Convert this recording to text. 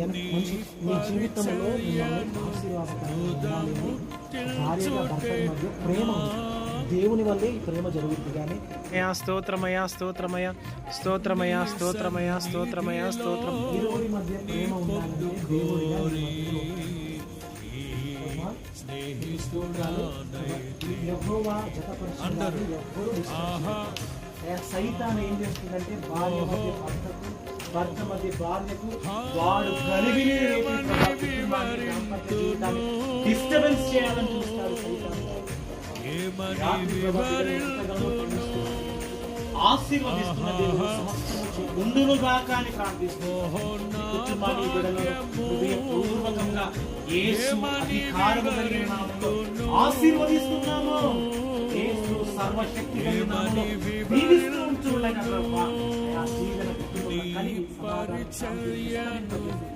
మంచి మీ జీవితంలో మిమ్మల్ని ఆశీర్వాదకరంగా ఉండాలని భార్యగా భర్తల మధ్య ప్రేమ ఉంది. దేవుని వల్లే ఈ ప్రేమ జరుగుతుంది. కానీ స్తోత్రమయ స్తోత్రమయ స్తోత్రమయ స్తోత్రమయ స్తోత్రమయ స్తోత్రం. ఇరువురి మధ్య ప్రేమ ఉండాలంటే దేవుడిగా యెహోవా జతపరుచున్నాడు, ఎవ్వరూ సైతాన్ ఏం చేస్తుందంటే భార్య మధ్య భర్తకు, భర్త మధ్య భార్యకు వాడు డిస్టర్బెన్స్ చేయాలని చూస్తాడు సైతాన్. ఆశీర్వదిస్తున్న దేవుడు సమస్తము ఉండునుగాక అని ప్రార్థిస్తున్నాను. కుటుంబాన్ని హృదయపూర్వకంగా యేసు అధికారము కలిగిన నామములో ఆశీర్వదిస్తున్నాము. యేసు సర్వశక్తి కలిగిన నామములో దీవిస్తూ ఉంచుండగా ప్రభువా, ఆ దీవెన కుటుంబంలో కలిగి సమాధానం